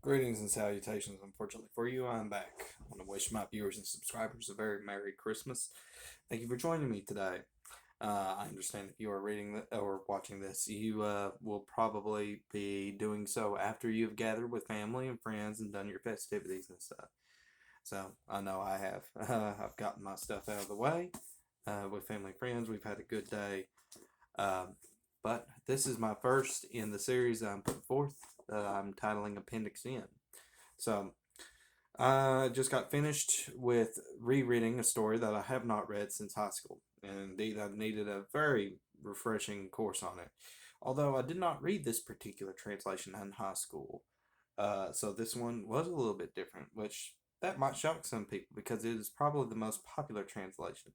Greetings and salutations. Unfortunately for you, I'm back. I want to wish my viewers and subscribers a very Merry Christmas. Thank you for joining me today. I understand if you are reading or watching this, you will probably be doing so after you've gathered with family and friends and done your festivities and stuff. So I know I have. I've gotten my stuff out of the way with family and friends. We've had a good day. Um, but this is my first in the series I'm putting forth that I'm titling Appendix N. So I just got finished with rereading a story that I have not read since high school. And indeed, I needed a very refreshing course on it. Although I did not read this particular translation in high school. So this one was a little bit different, which that might shock some people because it is probably the most popular translation.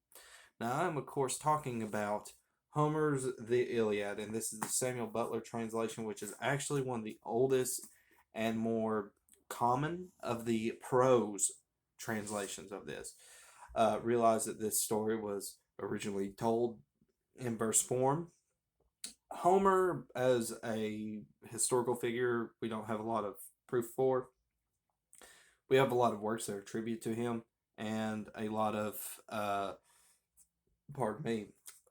Now, I'm of course talking about Homer's The Iliad, and this is the Samuel Butler translation, which is actually one of the oldest and more common of the prose translations of this. Realize that this story was originally told in verse form. Homer, as a historical figure, we don't have a lot of proof for. We have a lot of works that are tribute to him, and a lot of pardon me,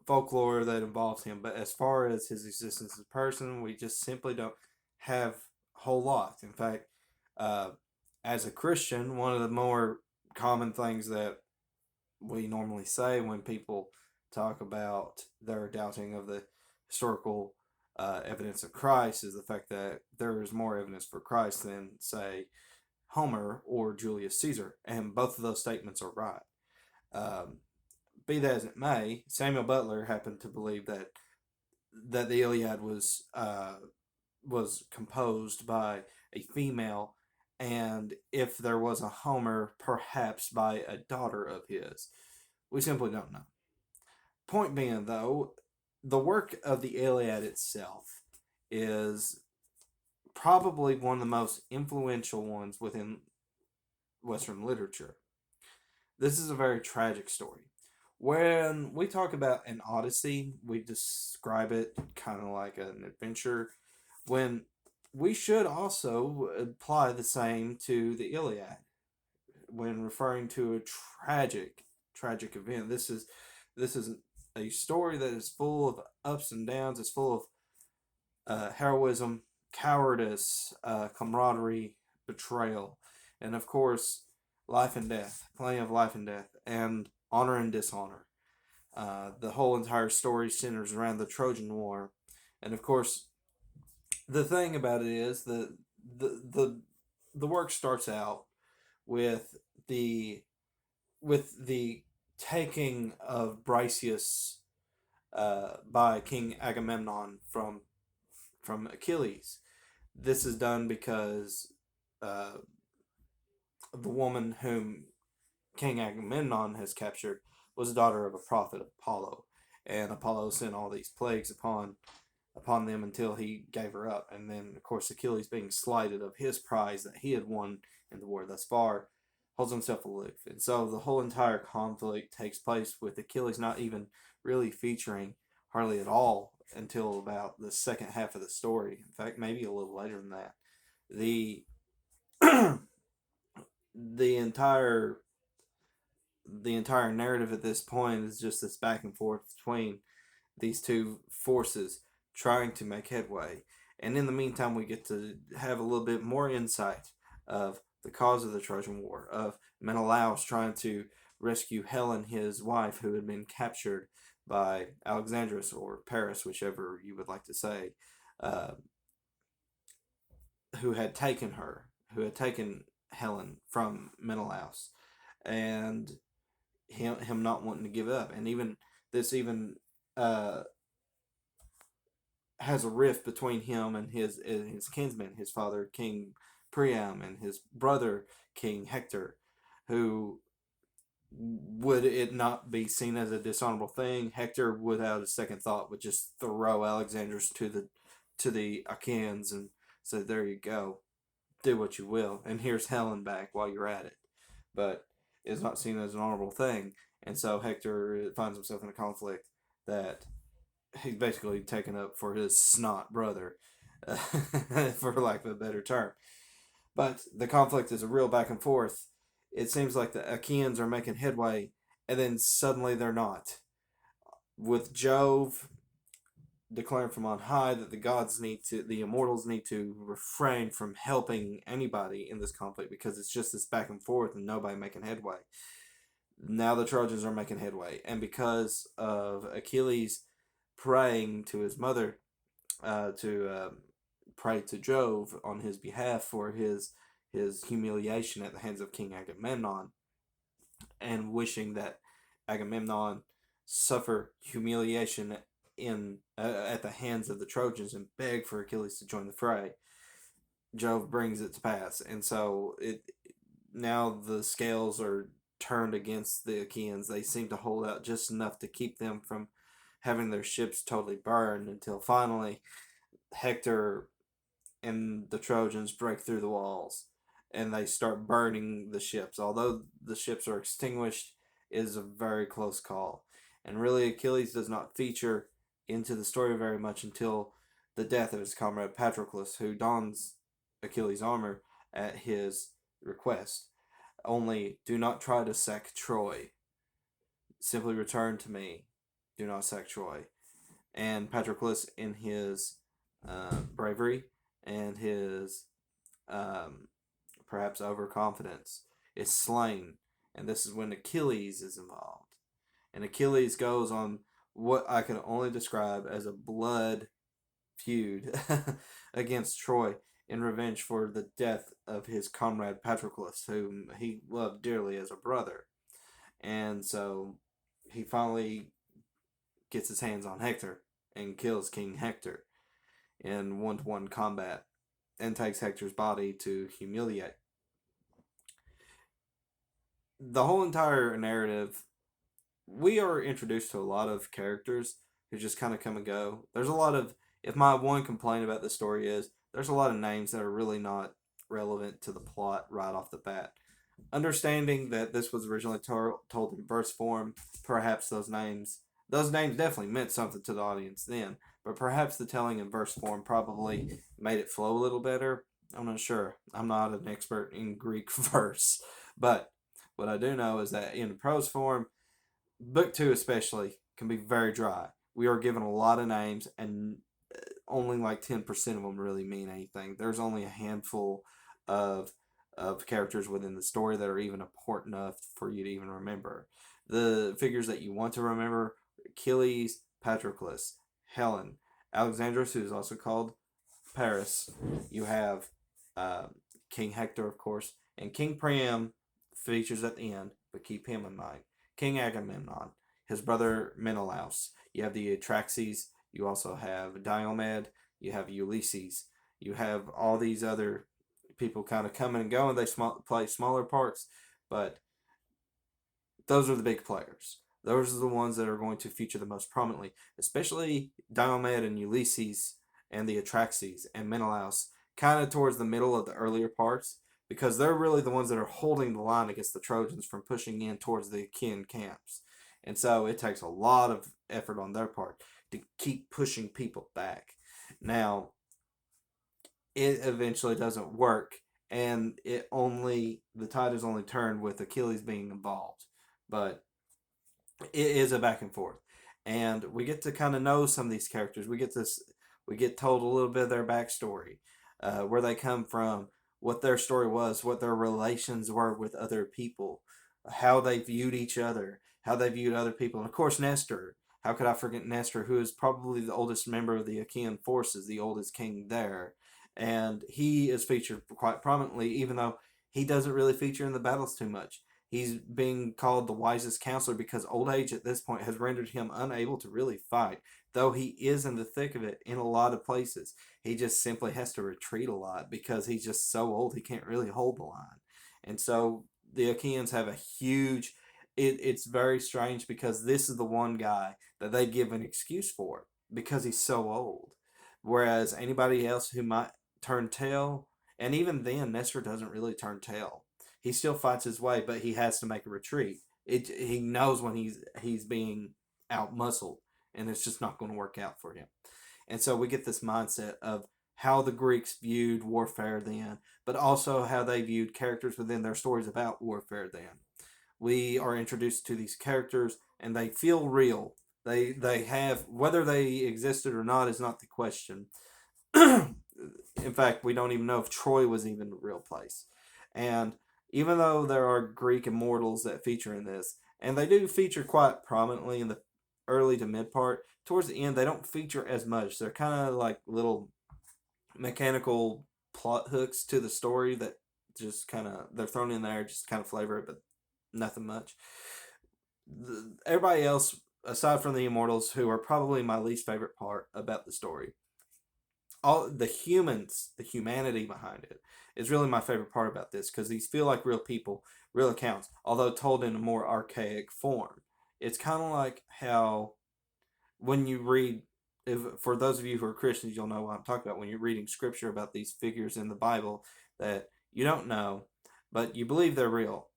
folklore that involves him. But as far as his existence as a person, we just simply don't have a whole lot. In fact, uh, as a Christian, one of the more common things that we normally say when people talk about their doubting of the historical evidence of Christ is the fact that there is more evidence for Christ than, say, Homer or Julius Caesar. And both of those statements are right. Um, be that as it may, Samuel Butler happened to believe that the Iliad was composed by a female, and if there was a Homer, perhaps by a daughter of his. We simply don't know. Point being, though, the work of the Iliad itself is probably one of the most influential ones within Western literature. This is a very tragic story. When we talk about an Odyssey, we describe it kind of like an adventure. When we should also apply the same to the Iliad when referring to a tragic event. This is a story that is full of ups and downs. It's full of heroism, cowardice, camaraderie, betrayal, and of course, life and death. Plenty of life and death, and honor and dishonor. The whole entire story centers around the Trojan War, and of course, the thing about it is the the the work starts out with the the taking of Briseis by King Agamemnon from Achilles. This is done because uh, the woman whom King Agamemnon has captured was the daughter of a prophet Apollo, and Apollo sent all these plagues upon them until he gave her up. And then, of course, Achilles, being slighted of his prize that he had won in the war thus far, holds himself aloof. And so the whole entire conflict takes place with Achilles not even really featuring hardly at all until about the second half of the story. In fact, maybe a little later than that. The the entire the entire narrative at this point is just this back and forth between these two forces trying to make headway. And in the meantime, we get to have a little bit more insight of the cause of the Trojan War, of Menelaus trying to rescue Helen, his wife, who had been captured by Alexandrus or Paris, whichever you would like to say, uh, who had taken her, who had taken Helen from Menelaus, and him not wanting to give up, and even uh, has a rift between him and his kinsman, his father King Priam, and his brother King Hector, who, would it not be seen as a dishonorable thing, Hector without a second thought would just throw Alexandrus to the Achaeans and say, "There you go, do what you will, and here's Helen back while you're at it." But it's not seen as an honorable thing, and so Hector finds himself in a conflict that he's basically taken up for his snot brother, for lack of a better term. But the conflict is a real back and forth. It seems like the Achaeans are making headway, and then suddenly they're not. With Jove declaring from on high that the immortals need to refrain from helping anybody in this conflict because it's just this back and forth and nobody making headway. Now the Trojans are making headway, and because of Achilles praying to his mother to pray to Jove on his behalf for his humiliation at the hands of King Agamemnon, and wishing that Agamemnon suffer humiliation in at the hands of the Trojans and beg for Achilles to join the fray. Jove brings it to pass, and so it now the scales are turned against the Achaeans. They seem to hold out just enough to keep them from having their ships totally burned until finally Hector and the Trojans break through the walls and they start burning the ships. Although the ships are extinguished, it is a very close call. And really, Achilles does not feature into the story very much until the death of his comrade Patroclus, who dons Achilles' armor at his request. Only do not try to sack Troy. Simply return to me. Do not sack Troy. And Patroclus, in his bravery and his perhaps overconfidence, is slain. And this is when Achilles is involved. And Achilles goes on what I can only describe as a blood feud against Troy in revenge for the death of his comrade Patroclus, whom he loved dearly as a brother. And so he finally gets his hands on Hector and kills King Hector in one-to-one combat and takes Hector's body to humiliate. The whole entire narrative, we are introduced to a lot of characters who just kind of come and go. There's a lot of, if my one complaint about the story is, there's a lot of names that are really not relevant to the plot right off the bat. Understanding that this was originally told in verse form, perhaps those names definitely meant something to the audience then, but perhaps the telling in verse form probably made it flow a little better. I'm not sure. I'm not an expert in Greek verse, but what I do know is that in prose form, book 2 especially can be very dry. We are given a lot of names, and only like 10% of them really mean anything. There's only a handful of characters within the story that are even important enough for you to even remember. The figures that you want to remember: Achilles, Patroclus, Helen, Alexandros, who is also called Paris. You have King Hector, of course, and King Priam features at the end, but keep him in mind. King Agamemnon, his brother Menelaus. You have the Atraxes. You also have Diomed. You have Ulysses. You have all these other people kind of coming and going. They play smaller parts, but those are the big players. Those are the ones that are going to feature the most prominently, especially Diomed and Ulysses and the Atraxes and Menelaus, kind of towards the middle of the earlier parts, because they're really the ones that are holding the line against the Trojans from pushing in towards the Achaean camps. And so it takes a lot of effort on their part to keep pushing people back. Now, it eventually doesn't work, and the tide is only turned with Achilles being involved. But it is a back and forth, and we get to kind of know some of these characters. We get told a little bit of their backstory, where they come from, what their story was, what their relations were with other people, how they viewed each other, how they viewed other people, and of course Nestor. How could I forget Nestor, who is probably the oldest member of the Achaean forces, the oldest king there, and he is featured quite prominently, even though he doesn't really feature in the battles too much. He's being called the wisest counselor because old age at this point has rendered him unable to really fight, though he is in the thick of it in a lot of places. He just simply has to retreat a lot because he's just so old he can't really hold the line. And so the Achaeans have a huge. It's very strange because this is the one guy that they give an excuse for because he's so old. Whereas anybody else who might turn tail, and even then, Nestor doesn't really turn tail. He still fights his way, but he has to make a retreat. He knows when he's being out muscled, and it's just not going to work out for him. And so we get this mindset of how the Greeks viewed warfare then, but also how they viewed characters within their stories about warfare then. We are introduced to these characters and they feel real. They have, whether they existed or not is not the question. In fact, we don't even know if Troy was even a real place. And even though there are Greek immortals that feature in this, and they do feature quite prominently in the early to mid part, towards the end they don't feature as much. They're kind of like little mechanical plot hooks to the story that just kind of they're thrown in there just kind of flavor it, but nothing much. Everybody else, aside from the immortals, who are probably my least favorite part about the story, all the humans, the humanity behind it is really my favorite part about this, because these feel like real people, real accounts, although told in a more archaic form. It's kind of like how when you read, if, for those of you who are Christians, you'll know what I'm talking about when you're reading scripture about these figures in the Bible that you don't know, but you believe they're real.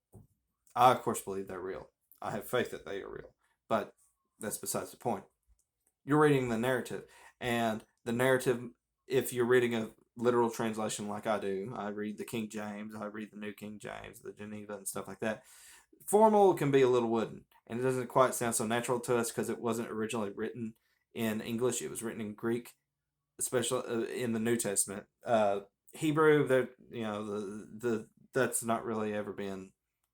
I, of course, believe they're real. I have faith that they are real, but that's besides the point. You're reading the narrative, and the narrative, if you're reading a literal translation like I do, I read the King James, I read the New King James, the Geneva, and stuff like that. Formal can be a little wooden, and it doesn't quite sound so natural to us because it wasn't originally written in English. It was written in Greek, especially in the New Testament. Hebrew, that the that's not really ever been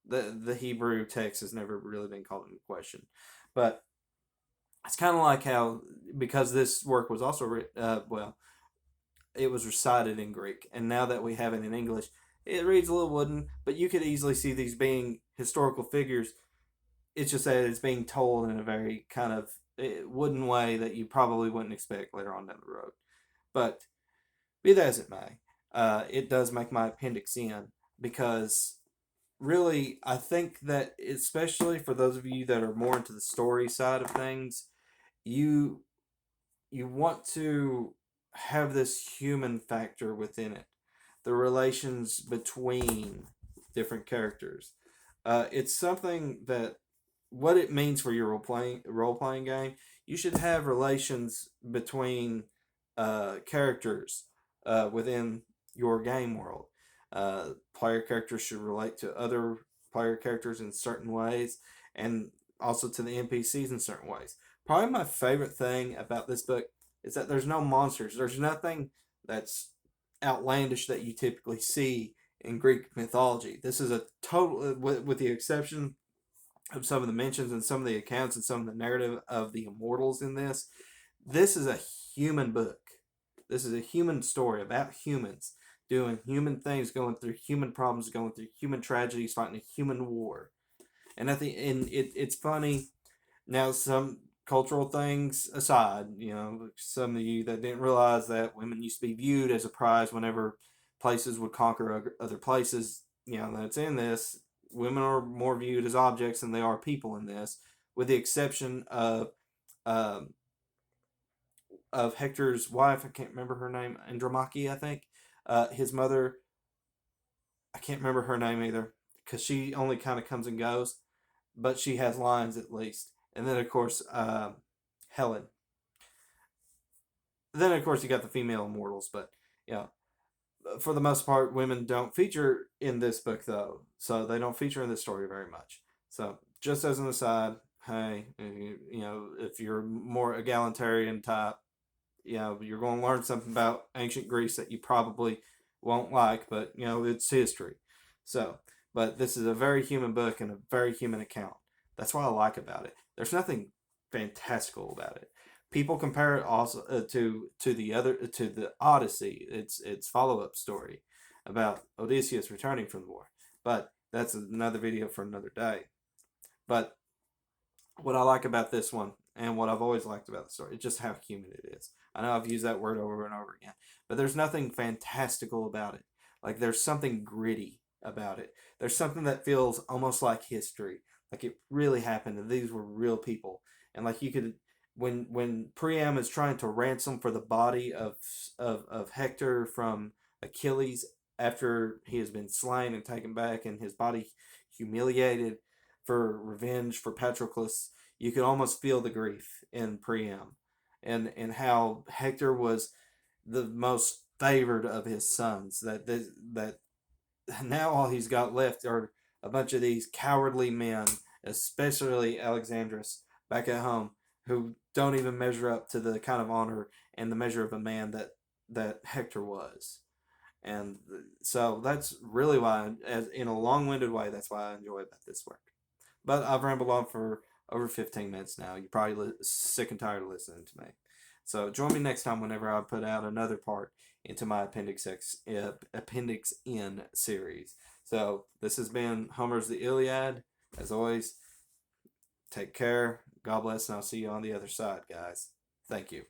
the Hebrew text has never really been called into question, but it's kind of like how, because this work was also it was recited in Greek, and now that we have it in English, it reads a little wooden, but you could easily see these being historical figures. It's just that it's being told in a very kind of wooden way that you probably wouldn't expect later on down the road. But be that as it may, it does make my appendix in, because really, I think that especially for those of you that are more into the story side of things, you you want to have this human factor within it, the relations between different characters. It's something that, what it means for your role playing game. You should have relations between characters within your game world. Player characters should relate to other player characters in certain ways, and also to the NPCs in certain ways. Probably my favorite thing about this book is that there's no monsters. There's nothing that's outlandish that you typically see in Greek mythology. This is a total, with the exception of some of the mentions and some of the accounts and some of the narrative of the immortals in this. This is a human book. This is a human story about humans doing human things, going through human problems, going through human tragedies, fighting a human war. And at the end, it's funny. Now, some cultural things aside, some of you that didn't realize that women used to be viewed as a prize whenever places would conquer other places, that's in this. Women are more viewed as objects than they are people in this, with the exception um, of Hector's wife. I can't remember her name, Andromache, I think. His mother, I can't remember her name either, because she only kind of comes and goes, but she has lines at least. And then, of course, Helen. Then, of course, you got the female immortals, but yeah, for the most part, women don't feature in this book, though, so they don't feature in this story very much. So, just as an aside, hey, if you're more egalitarian type, you're going to learn something about ancient Greece that you probably won't like, but it's history. So, but this is a very human book and a very human account. That's what I like about it. There's nothing fantastical about it. People compare it also to the Odyssey. It's follow up story about Odysseus returning from the war, but that's another video for another day. But what I like about this one, and what I've always liked about the story, is just how human it is. I know I've used that word over and over again, but there's nothing fantastical about it. Like, there's something gritty about it. There's something that feels almost like history, like it really happened, and these were real people. And like, you could, when Priam is trying to ransom for the body of Hector from Achilles after he has been slain and taken back, and his body humiliated for revenge for Patroclus, you could almost feel the grief in Priam, and how Hector was the most favored of his sons. That now all he's got left are a bunch of these cowardly men, especially Alexandrus back at home, who don't even measure up to the kind of honor and the measure of a man that Hector was. And so that's really why, as in a long-winded way, that's why I enjoy about this work. But I've rambled on for over 15 minutes now. You're probably sick and tired of listening to me. So join me next time whenever I put out another part into my Appendix N series. So this has been Homer's The Iliad. As always, take care. God bless, and I'll see you on the other side, guys. Thank you.